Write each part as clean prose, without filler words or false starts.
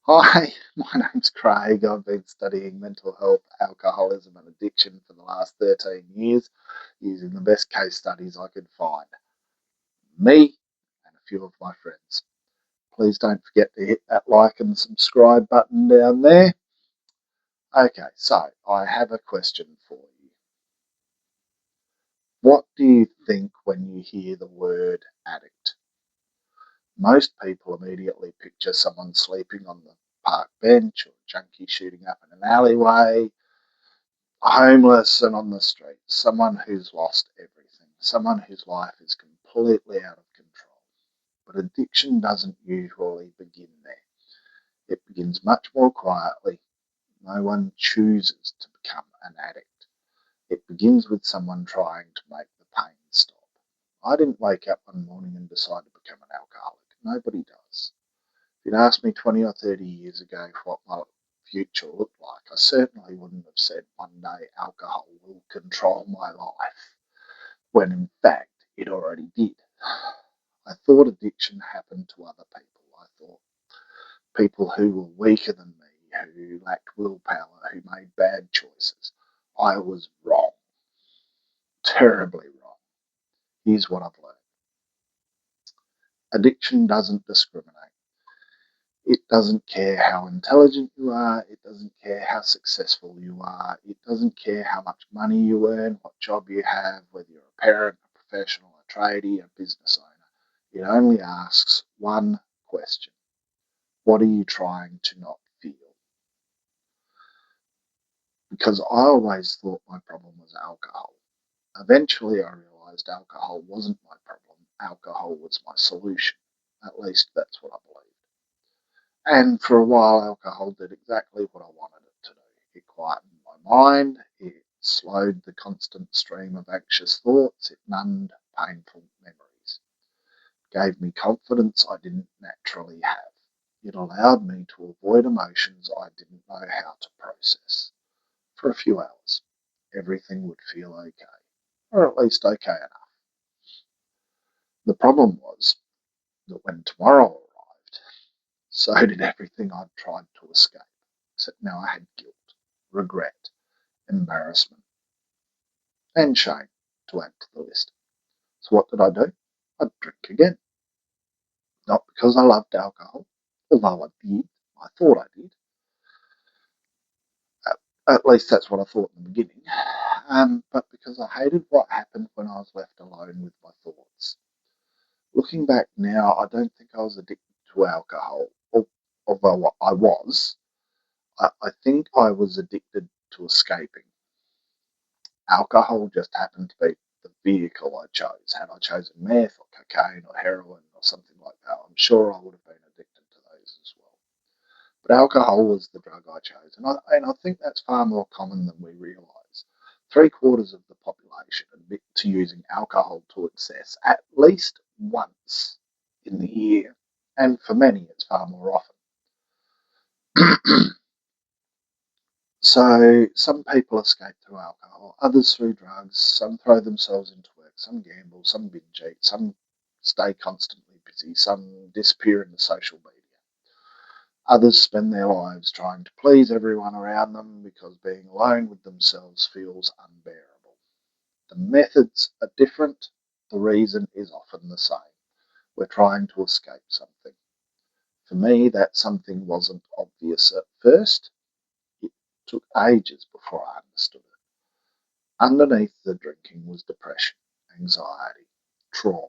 Hi, my name's Craig. I've been studying mental health, alcoholism, and addiction for the last 13 years using the best case studies I could find. Me and a few of my friends. Please don't forget to hit that like and subscribe button down there. Okay, so I have a question for you. What do you think when you hear the word addict? Most people immediately picture someone sleeping on the park bench or a junkie shooting up in an alleyway, homeless and on the street, someone who's lost everything, someone whose life is completely out of control. But addiction doesn't usually begin there. It begins much more quietly. No one chooses to become an addict. It begins with someone trying to make the pain stop. I didn't wake up one morning and decide to become an alcoholic. Nobody does. If you'd asked me 20 or 30 years ago what my future looked like, I certainly wouldn't have said one day alcohol will control my life, when in fact it already did. I thought addiction happened to other people. I thought people who were weaker than me, who lacked willpower, who made bad choices. I was wrong, terribly wrong. Here's what I've learned. Addiction doesn't discriminate. It doesn't care how intelligent you are. It doesn't care how successful you are. It doesn't care how much money you earn, what job you have, whether you're a parent, a professional, a tradie, a business owner. It only asks one question. What are you trying to not feel? Because I always thought my problem was alcohol. Eventually I realised alcohol wasn't my problem. Alcohol was my solution. At least that's what I believe. And for a while, alcohol did exactly what I wanted it to do. It quietened my mind, it slowed the constant stream of anxious thoughts, it numbed painful memories, it gave me confidence I didn't naturally have. It allowed me to avoid emotions I didn't know how to process. For a few hours, everything would feel okay, or at least okay enough. The problem was that when tomorrow arrived, so did everything I'd tried to escape, except now I had guilt, regret, embarrassment, and shame to add to the list. So what did I do? I'd drink again. Not because I loved alcohol, although I did. I thought I did. At least that's what I thought in the beginning. But because I hated what happened when I was left alone with my thoughts. Looking back now, I don't think I was addicted to alcohol, although I was. I think I was addicted to escaping. Alcohol just happened to be the vehicle I chose. Had I chosen meth or cocaine or heroin or something like that, I'm sure I would have been addicted to those as well. But alcohol was the drug I chose, and I think that's far more common than we realise. 3/4 of the population admit to using alcohol to excess at least once in the year, and for many it's far more often. So some people escape through alcohol, others through drugs, some throw themselves into work, some gamble, some binge eat, some stay constantly busy, some disappear into social media. Others spend their lives trying to please everyone around them because being alone with themselves feels unbearable. The methods are different, the reason is often the same. We're trying to escape something. For me, that something wasn't obvious at first. It took ages before I understood it. Underneath the drinking was depression, anxiety, trauma,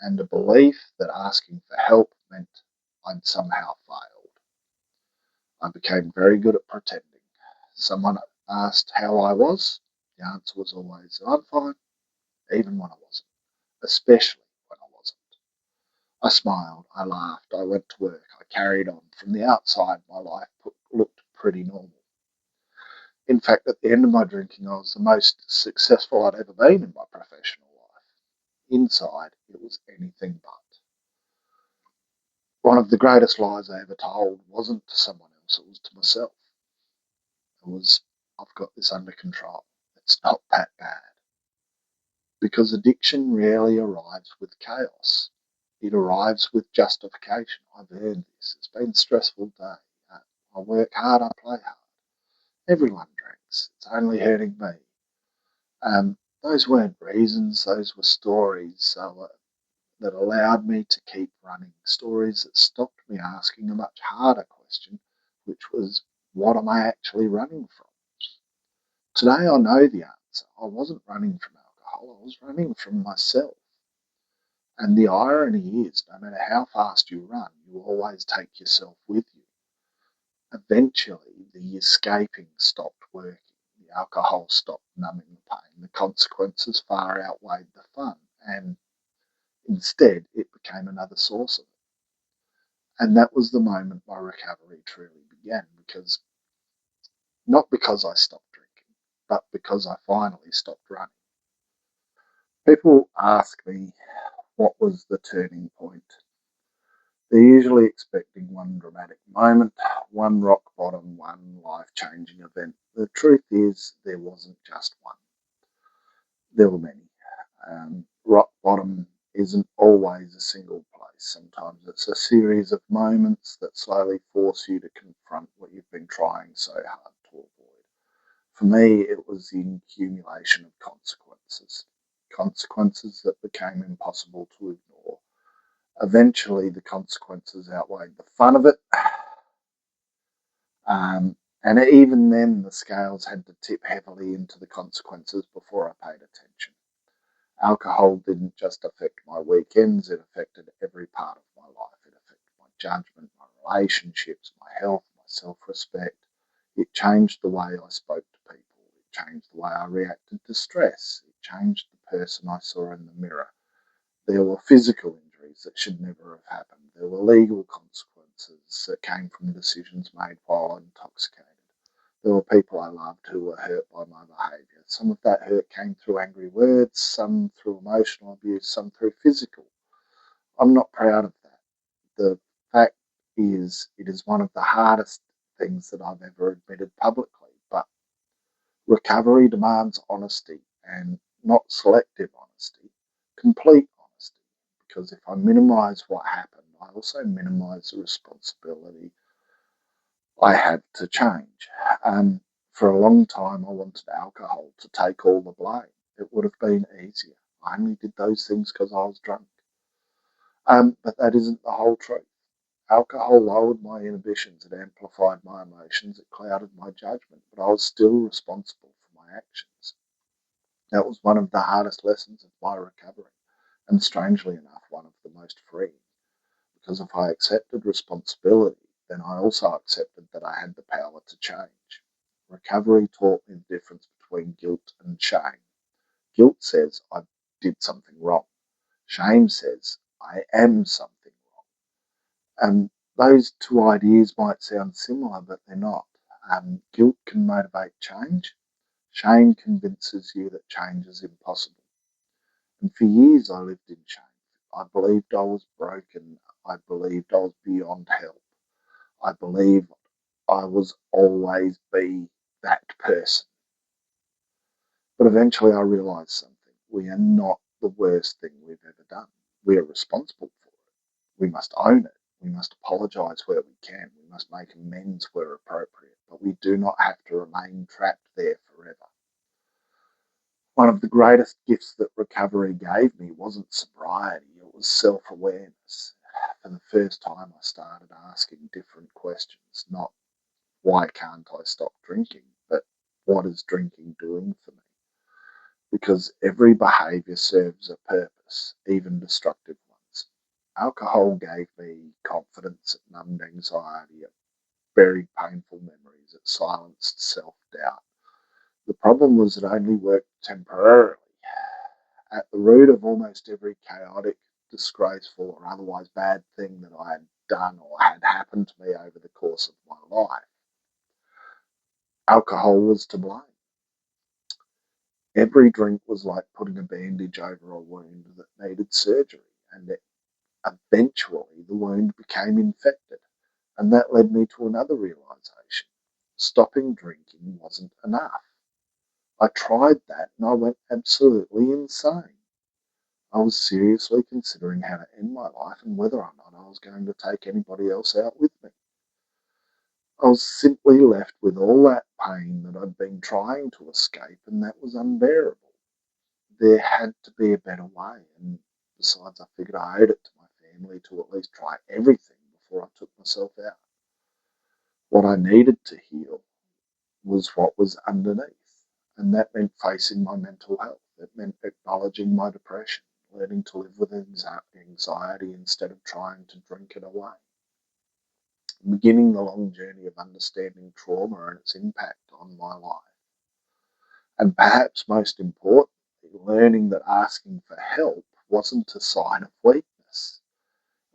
and a belief that asking for help meant I'd somehow failed. I became very good at pretending. Someone asked how I was, the answer was always, I'm fine, even when I wasn't, especially when I wasn't. I smiled, I laughed, I went to work, I carried on. From the outside, my life looked pretty normal. In fact, at the end of my drinking, I was the most successful I'd ever been in my professional life. Inside, it was anything but. One of the greatest lies I ever told wasn't to someone else, it was to myself. It was, I've got this under control. It's not that bad. Because addiction rarely arrives with chaos. It arrives with justification. I've earned this. It's been a stressful day. I work hard, I play hard. Everyone drinks. It's only hurting me. Those weren't reasons, those were stories that allowed me to keep running. Stories that stopped me asking a much harder question, which was, what am I actually running from? Today I know the answer. I wasn't running from alcohol, I was running from myself. And the irony is, no matter how fast you run, you always take yourself with you. Eventually, the escaping stopped working. The alcohol stopped numbing the pain. The consequences far outweighed the fun. And instead, it became another source of it. And that was the moment my recovery truly began, because not because I stopped drinking, but because I finally stopped running. People ask me what was the turning point. They're usually expecting one dramatic moment, one rock bottom, one life-changing event. The truth is, there wasn't just one. There were many. Rock bottom isn't always a single place. Sometimes it's a series of moments that slowly force you to confront what you've been trying so hard to avoid. For me, it was the accumulation of consequences. Consequences that became impossible to ignore. Eventually, the consequences outweighed the fun of it. And even then, the scales had to tip heavily into the consequences before I paid attention. Alcohol didn't just affect my weekends, it affected every part of my life. It affected my judgment, my relationships, my health, my self-respect. It changed the way I spoke to people. It changed the way I reacted to stress. It changed the person I saw in the mirror. There were physical injuries that should never have happened. There were legal consequences that came from decisions made while intoxicated. There were people I loved who were hurt by my behaviour. Some of that hurt came through angry words, some through emotional abuse, some through physical. I'm not proud of that. The fact is, it is one of the hardest things that I've ever admitted publicly. But recovery demands honesty, and not selective honesty, complete honesty. Because if I minimise what happened, I also minimise the responsibility I had to change. For a long time, I wanted alcohol to take all the blame. It would have been easier. I only did those things because I was drunk. But that isn't the whole truth. Alcohol lowered my inhibitions, it amplified my emotions, it clouded my judgment, but I was still responsible for my actions. That was one of the hardest lessons of my recovery, and strangely enough, one of the most freeing. Because if I accepted responsibility, then I also accepted that I had the power to change. Recovery taught me the difference between guilt and shame. Guilt says I did something wrong. Shame says I am something wrong. And those two ideas might sound similar, but they're not. Guilt can motivate change. Shame convinces you that change is impossible. And for years I lived in shame. I believed I was broken. I believed I was beyond help. I believed I was always be that person. But eventually I realised something. We are not the worst thing we've ever done. We are responsible for it. We must own it. We must apologise where we can. We must make amends where appropriate. But we do not have to remain trapped there forever. One of the greatest gifts that recovery gave me wasn't sobriety, it was self-awareness. For the first time, I started asking different questions, not why can't I stop drinking, but what is drinking doing for me? Because every behaviour serves a purpose, even destructive ones. Alcohol gave me confidence, it numbed anxiety, it buried painful memories, it silenced self-doubt. The problem was it only worked temporarily. At the root of almost every chaotic, disgraceful, or otherwise bad thing that I had done or had happened to me over the course of my life, alcohol was to blame. Every drink was like putting a bandage over a wound that needed surgery, and eventually the wound became infected. And that led me to another realization. Stopping drinking wasn't enough. I tried that and I went absolutely insane. I was seriously considering how to end my life and whether or not I was going to take anybody else out with me. I was simply left with all that pain that I'd been trying to escape, and that was unbearable. There had to be a better way, and besides, I figured I owed it to my family to at least try everything before I took myself out. What I needed to heal was what was underneath, and that meant facing my mental health. It meant acknowledging my depression, learning to live with anxiety instead of trying to drink it away, beginning the long journey of understanding trauma and its impact on my life. And perhaps most importantly, learning that asking for help wasn't a sign of weakness.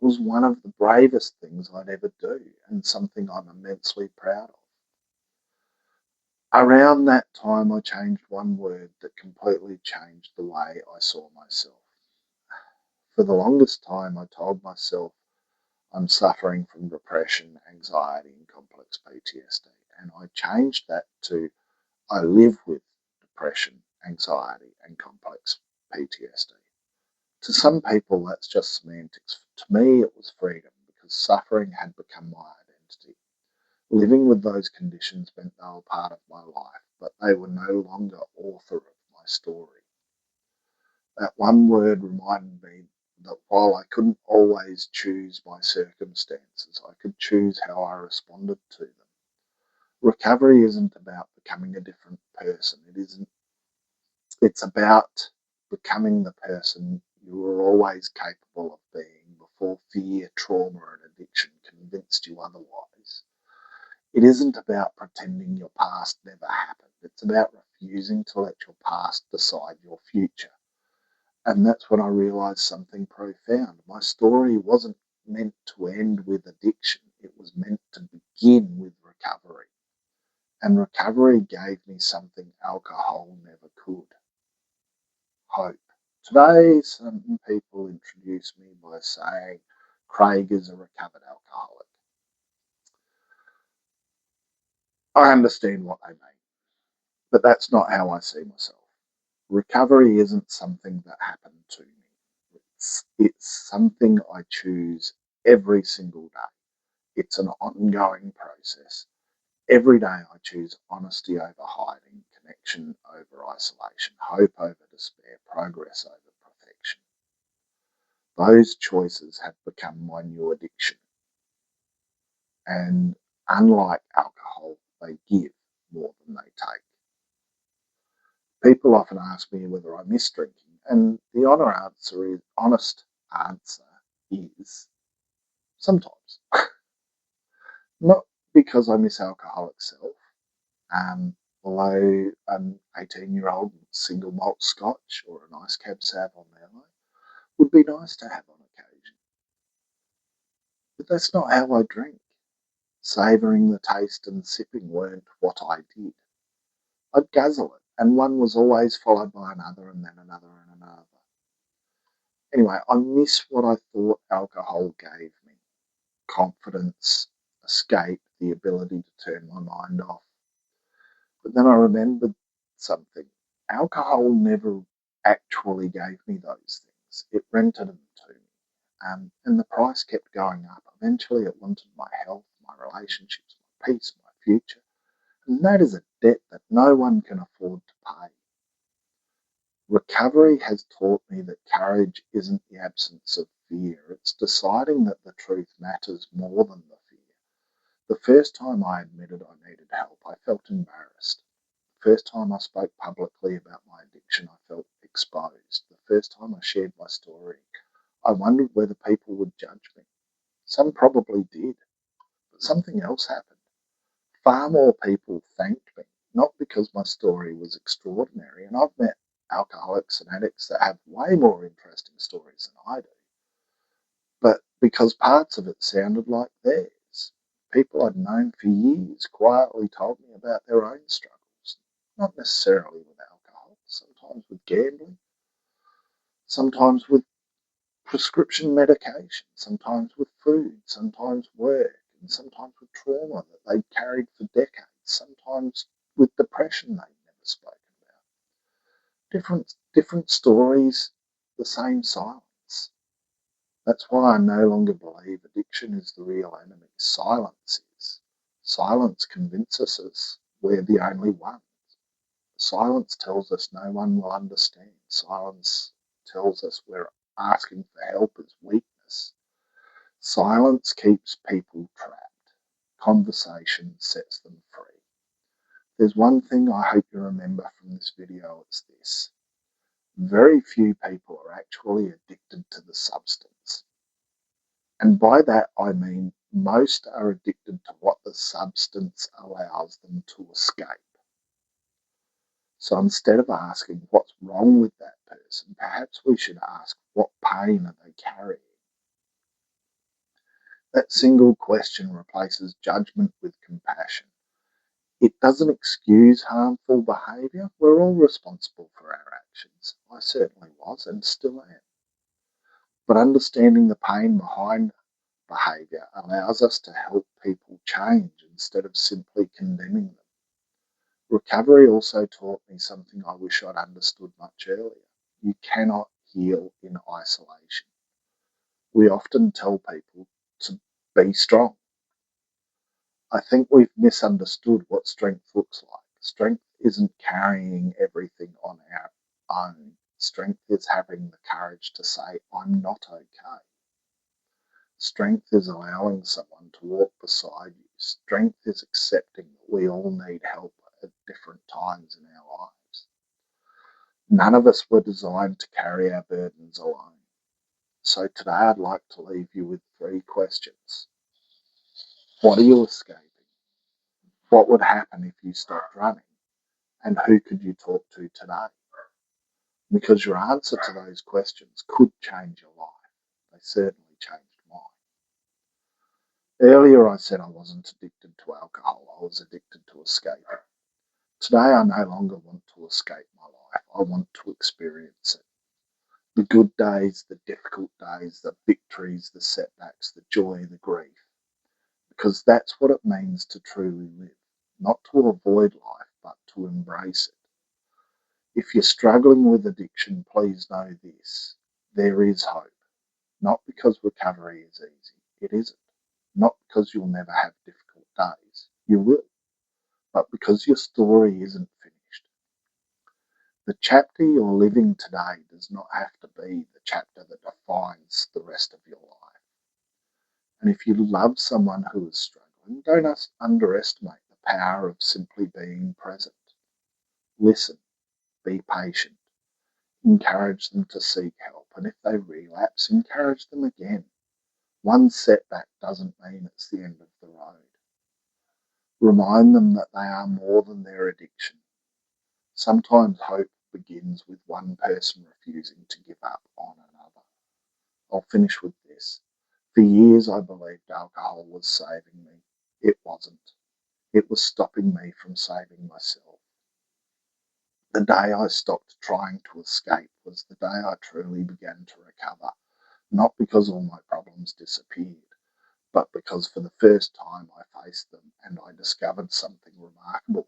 It was one of the bravest things I'd ever do, and something I'm immensely proud of. Around that time, I changed one word that completely changed the way I saw myself. For the longest time, I told myself I'm suffering from depression, anxiety, and complex PTSD. And I changed that to I live with depression, anxiety, and complex PTSD. To some people, that's just semantics. To me, it was freedom because suffering had become my identity. Living with those conditions meant they were part of my life, but they were no longer author of my story. That one word reminded me that while I couldn't always choose my circumstances, I could choose how I responded to them. Recovery isn't about becoming a different person. It's about becoming the person you were always capable of being before fear, trauma, and addiction convinced you otherwise. It isn't about pretending your past never happened. It's about refusing to let your past decide your future. And that's when I realized something profound. My story wasn't meant to end with addiction, it was meant to begin with recovery. And recovery gave me something alcohol never could: hope. Today, some people introduce me by saying Craig is a recovered alcoholic. I understand what they mean, but that's not how I see myself. Recovery isn't something that happened to me. It's something I choose every single day. It's an ongoing process. Every day I choose honesty over hiding, connection over isolation, hope over despair, progress over perfection. Those choices have become my new addiction. And unlike alcohol, they give more than they take. People often ask me whether I miss drinking, and the honest answer is sometimes. Not because I miss alcohol itself, although an 18-year-old single malt scotch or a nice cab sav on Merlot would be nice to have on occasion. But that's not how I drink. Savouring the taste and sipping weren't what I did. I'd guzzle it, and one was always followed by another and then another and another. Anyway, I miss what I thought alcohol gave me: confidence, escape, the ability to turn my mind off. But then I remembered something. Alcohol never actually gave me those things. It rented them to me. And the price kept going up. Eventually, it wanted my health, my relationships, my peace, my future. And that is a debt that no one can afford to pay. Recovery has taught me that courage isn't the absence of fear. It's deciding that the truth matters more than the fear. The first time I admitted I needed help, I felt embarrassed. The first time I spoke publicly about my addiction, I felt exposed. The first time I shared my story, I wondered whether people would judge me. Some probably did, but something else happened. Far more people thanked me, not because my story was extraordinary, and I've met alcoholics and addicts that have way more interesting stories than I do, but because parts of it sounded like theirs. People I'd known for years quietly told me about their own struggles, not necessarily with alcohol, sometimes with gambling, sometimes with prescription medication, sometimes with food, sometimes work, and sometimes with trauma that they'd carried for decades, sometimes with depression they'd never spoken about. Different stories, the same silence. That's why I no longer believe addiction is the real enemy. Silence is. Silence convinces us we're the only one. Silence tells us no one will understand. Silence tells us we're asking for help is weakness. Silence keeps people trapped. Conversation sets them free. There's one thing I hope you remember from this video, it's this. Very few people are actually addicted to the substance. And by that I mean most are addicted to what the substance allows them to escape. So instead of asking what's wrong with that person, perhaps we should ask what pain are they carrying? That single question replaces judgment with compassion. It doesn't excuse harmful behaviour. We're all responsible for our actions. I certainly was and still am. But understanding the pain behind behaviour allows us to help people change instead of simply condemning them. Recovery also taught me something I wish I'd understood much earlier. You cannot heal in isolation. We often tell people to be strong. I think we've misunderstood what strength looks like. Strength isn't carrying everything on our own. Strength is having the courage to say, I'm not okay. Strength is allowing someone to walk beside you. Strength is accepting that we all need help at different times in our lives. None of us were designed to carry our burdens alone. So today I'd like to leave you with 3 questions. What are you escaping? What would happen if you stopped running? And who could you talk to today? Because your answer to those questions could change your life. They certainly changed mine. Earlier I said I wasn't addicted to alcohol, I was addicted to escaping. Today I no longer want to escape my life, I want to experience it. The good days, the difficult days, the victories, the setbacks, the joy, the grief. Because that's what it means to truly live. Not to avoid life, but to embrace it. If you're struggling with addiction, please know this. There is hope. Not because recovery is easy. It isn't. Not because you'll never have difficult days. You will. But because your story isn't finished. The chapter you're living today does not have to be the chapter that defines the rest of your life. And if you love someone who is struggling, don't underestimate the power of simply being present. Listen, be patient, encourage them to seek help, and if they relapse, encourage them again. One setback doesn't mean it's the end of the road. Remind them that they are more than their addiction. Sometimes hope begins with one person refusing to give up on another. I'll finish with this. For years I believed alcohol was saving me. It wasn't. It was stopping me from saving myself. The day I stopped trying to escape was the day I truly began to recover, not because all my problems disappeared, but because for the first time I faced them and I discovered something remarkable.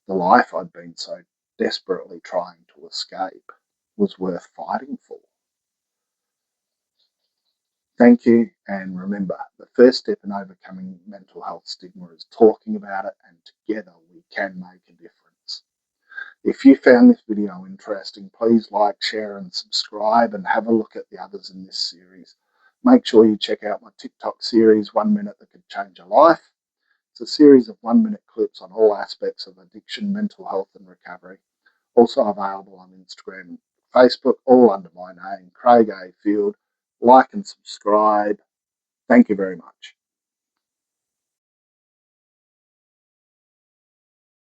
The life I'd been so desperately trying to escape was worth fighting for. Thank you, and remember, the first step in overcoming mental health stigma is talking about it, and together we can make a difference. If you found this video interesting, please like, share and subscribe, and have a look at the others in this series. Make sure you check out my TikTok series, 1 Minute That Could Change Your Life. It's a series of 1-minute clips on all aspects of addiction, mental health and recovery. Also available on Instagram and Facebook, all under my name, Craig A. Field. Like and subscribe. Thank you very much.